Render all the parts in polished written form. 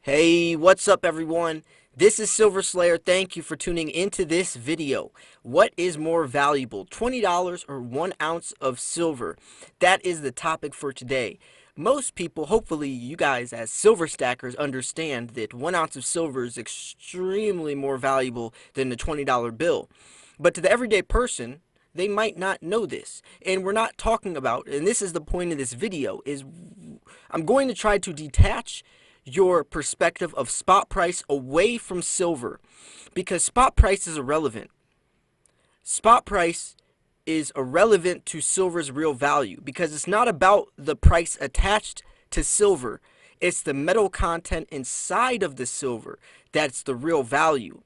Hey, what's up everyone? This is Silver Slayer. Thank you for tuning into this video. What is more valuable, $20 or 1 ounce of silver? That is the topic for today. Most people, hopefully you guys as silver stackers, understand that 1 ounce of silver is extremely more valuable than the $20 bill. But to the everyday person, they might not know this. And we're not talking about, and this is the point of this video, is I'm going to try to detach your perspective of spot price away from silver, because spot price is irrelevant. Spot price is irrelevant to silver's real value because it's not about the price attached to silver. It's the metal content inside of the silver that's the real value.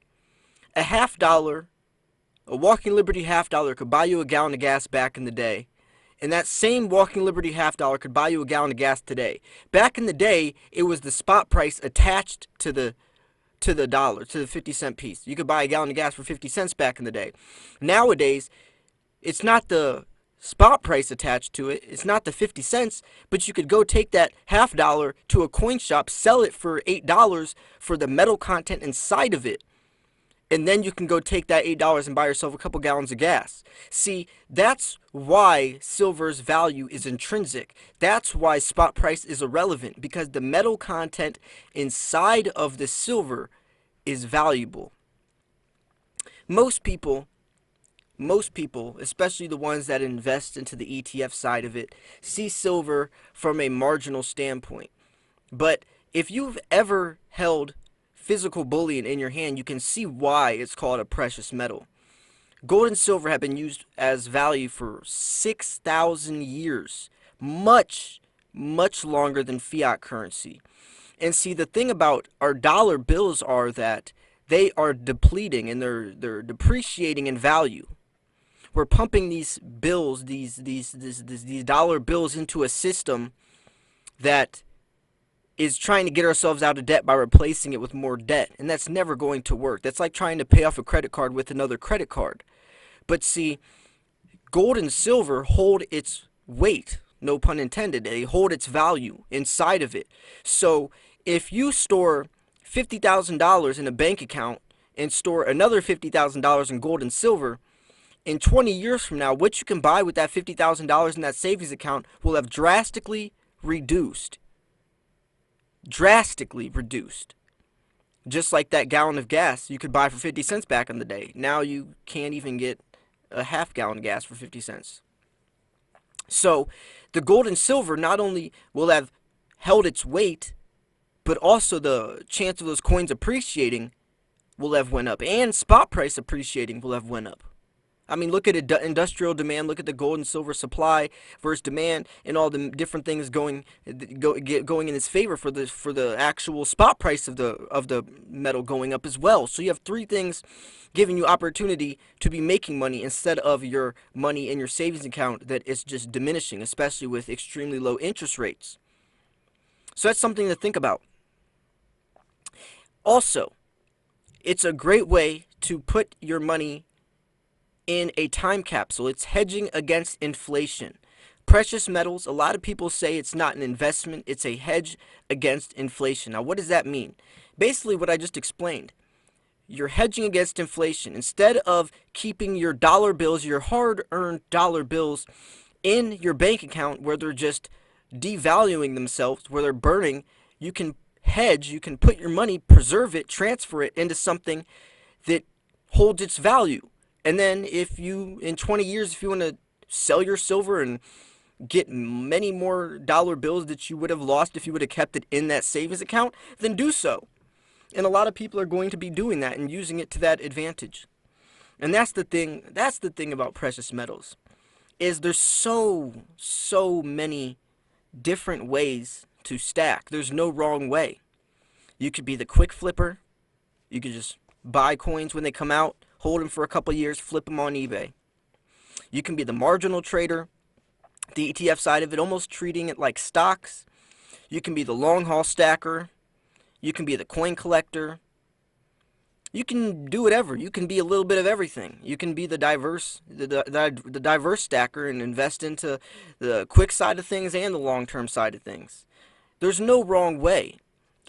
A $0.50, a Walking Liberty $0.50 could buy you a gallon of gas back in the day. And that same Walking Liberty $0.50 could buy you a gallon of gas today. Back in the day, it was the spot price attached to the dollar, to the 50-cent piece. You could buy a gallon of gas for 50 cents back in the day. Nowadays, it's not the spot price attached to it. It's not the 50 cents, but you could go take that $0.50 to a coin shop, sell it for $8 for the metal content inside of it. And then you can go take that $8 and buy yourself a couple gallons of gas. See, that's why silver's value is intrinsic. That's why spot price is irrelevant, because the metal content inside of the silver is valuable. Most people, especially the ones that invest into the ETF side of it, see silver from a marginal standpoint. But if you've ever held physical bullion in your hand, you can see why it's called a precious metal. Gold and silver have been used as value for 6,000 years, much longer than fiat currency. And see, the thing about our dollar bills are that they are depleting and they're depreciating in value. We're pumping these bills, these dollar bills into a system that is trying to get ourselves out of debt by replacing it with more debt. And that's never going to work. That's like trying to pay off a credit card with another credit card. But see, gold and silver hold its weight, no pun intended. They hold its value inside of it. So if you store $50,000 in a bank account and store another $50,000 in gold and silver, in 20 years from now, what you can buy with that $50,000 in that savings account will have drastically reduced. Just like that gallon of gas you could buy for 50 cents back in the day. Now you can't even get a half gallon of gas for 50 cents. So the gold and silver not only will have held its weight, but also the chance of those coins appreciating will have went up, and spot price appreciating will have went up. I mean, look at industrial demand. Look at the gold and silver supply versus demand, and all the different things going in its favor for the actual spot price of the metal going up as well. So you have three things giving you opportunity to be making money instead of your money in your savings account that is just diminishing, especially with extremely low interest rates. So that's something to think about. Also, it's a great way to put your money in a time capsule. It's hedging against inflation. Precious metals, a lot of people say it's not an investment, it's a hedge against inflation. Now, what does that mean? Basically, what I just explained. You're hedging against inflation. Instead of keeping your dollar bills, your hard-earned dollar bills, in your bank account where they're just devaluing themselves, where they're burning, you can hedge, you can put your money, preserve it, transfer it into something that holds its value. And then if you, in 20 years, if you want to sell your silver and get many more dollar bills that you would have lost if you would have kept it in that savings account, then do so. And a lot of people are going to be doing that and using it to that advantage. And that's the thing about precious metals, is there's so many different ways to stack. There's no wrong way. You could be the quick flipper. You could just buy coins when they come out, hold them for a couple years, flip them on eBay. You can be the marginal trader, the ETF side of it, almost treating it like stocks. You can be the long haul stacker. You can be the coin collector. You can do whatever. You can be a little bit of everything. You can be the diverse stacker and invest into the quick side of things and the long-term side of things. There's no wrong way.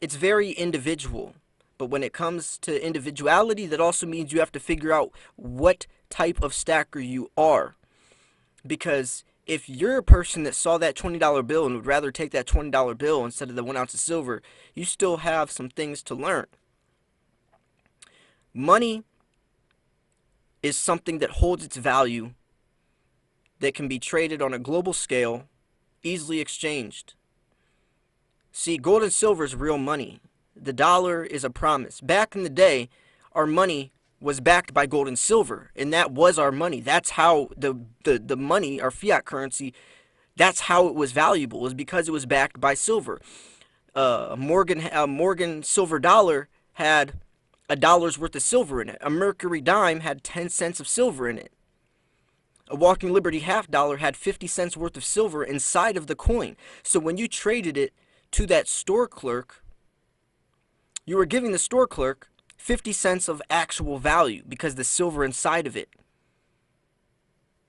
it's very individual. But when it comes to individuality, that also means you have to figure out what type of stacker you are. Because if you're a person that saw that $20 bill and would rather take that $20 bill instead of the 1 ounce of silver, you still have some things to learn. Money is something that holds its value, that can be traded on a global scale, easily exchanged. See, gold and silver is real money. The dollar is a promise. Back in the day, our money was backed by gold and silver, and that was our money. That's how the money, our fiat currency, that's how it was valuable, was because it was backed by silver. A Morgan silver dollar had $1 worth of silver in it. A Mercury dime had 10 cents of silver in it. A Walking Liberty half dollar had 50 cents worth of silver inside of the coin. So when you traded it to that store clerk, you were giving the store clerk 50 cents of actual value because the silver inside of it.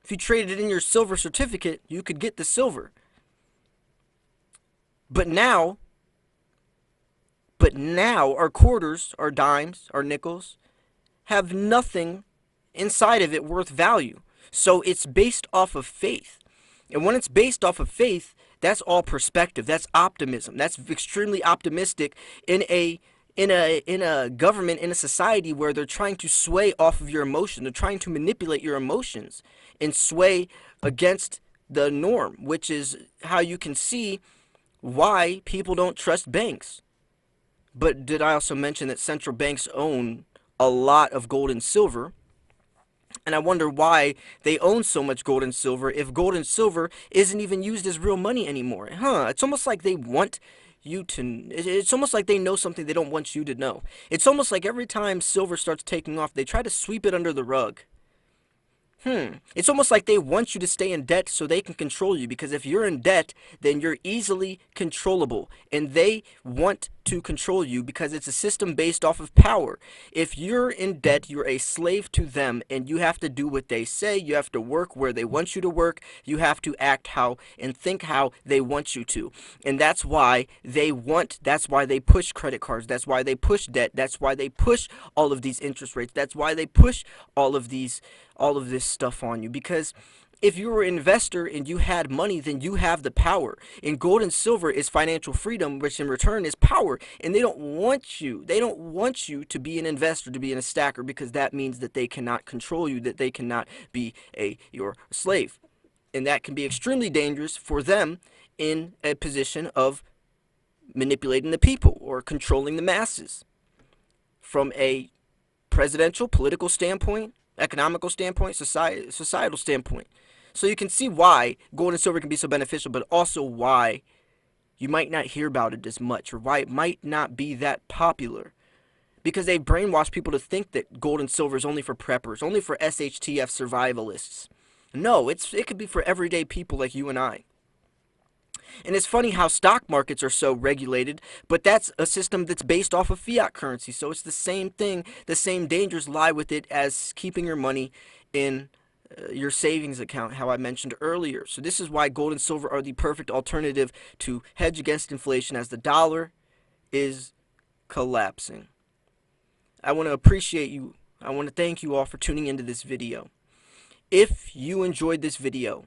If you traded in your silver certificate, you could get the silver. But now our quarters, our dimes, our nickels have nothing inside of it worth value. So it's based off of faith. And when it's based off of faith, that's all perspective. That's optimism. That's extremely optimistic in a government, in a society where they're trying to sway off of your emotion. They're trying to manipulate your emotions and sway against the norm, which is how you can see why people don't trust banks. But did I also mention that central banks own a lot of gold and silver? And I wonder why they own so much gold and silver if gold and silver isn't even used as real money anymore. It's almost like they want you to, it's almost like they know something they don't want you to know. It's almost like every time silver starts taking off, they try to sweep it under the rug. It's almost like they want you to stay in debt so they can control you, because if you're in debt, then you're easily controllable, and they want to control you because it's a system based off of power. If you're in debt, you're a slave to them, and you have to do what they say. You have to work where they want you to work. You have to act how and think how they want you to. And that's why that's why they push credit cards. That's why they push debt. That's why they push all of these interest rates. That's why they push all of this stuff on you, because if you were an investor and you had money, then you have the power. And gold and silver is financial freedom, which in return is power. And they don't want you to be an investor, to be in a stacker, because that means that they cannot control you, that they cannot be your slave. And that can be extremely dangerous for them in a position of manipulating the people or controlling the masses. From a presidential, political standpoint, economical standpoint, societal standpoint. So you can see why gold and silver can be so beneficial, but also why you might not hear about it as much, or why it might not be that popular. Because they brainwash people to think that gold and silver is only for preppers, only for SHTF survivalists. No, it could be for everyday people like you and I. And it's funny how stock markets are so regulated, but that's a system that's based off of fiat currency. So it's the same thing. The same dangers lie with it as keeping your money in your savings account, how I mentioned earlier. So this is why gold and silver are the perfect alternative to hedge against inflation, as the dollar is collapsing. I want to appreciate you. I want to thank you all for tuning into this video. If you enjoyed this video,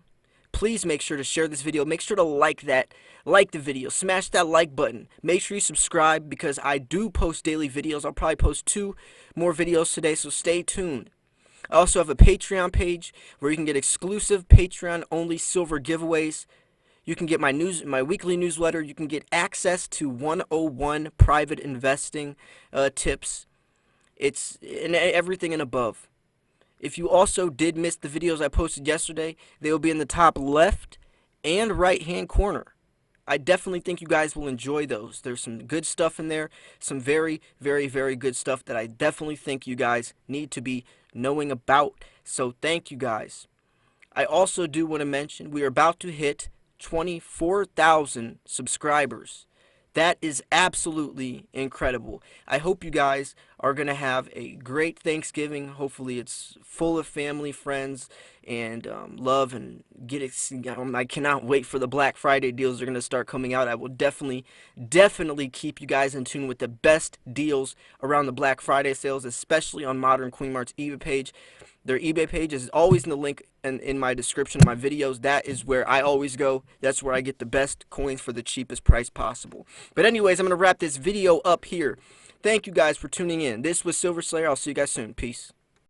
please make sure to share this video. Make sure to like the video. Smash that like button. Make sure you subscribe, because I do post daily videos. I'll probably post 2 more videos today, so stay tuned. I also have a Patreon page where you can get exclusive Patreon-only silver giveaways. You can get my weekly newsletter. You can get access to 101 private investing tips. It's everything and above. If you also did miss the videos I posted yesterday, they will be in the top left and right hand corner. I definitely think you guys will enjoy those. There's some good stuff in there, some very, very, very good stuff that I definitely think you guys need to be knowing about. So thank you guys. I also do want to mention we are about to hit 24,000 subscribers. That is absolutely incredible. I hope you guys are going to have a great Thanksgiving. Hopefully it's full of family, friends, and love, and get it. I cannot wait for the Black Friday deals. They're going to start coming out. I will definitely keep you guys in tune with the best deals around the Black Friday sales, especially on Modern Coin Mart's eBay page. Their eBay page is always in the link in my description of my videos. That is where I always go. That's where I get the best coins for the cheapest price possible. But anyways, I'm going to wrap this video up here. Thank you guys for tuning in. This was Silver Slayer. I'll see you guys soon. Peace.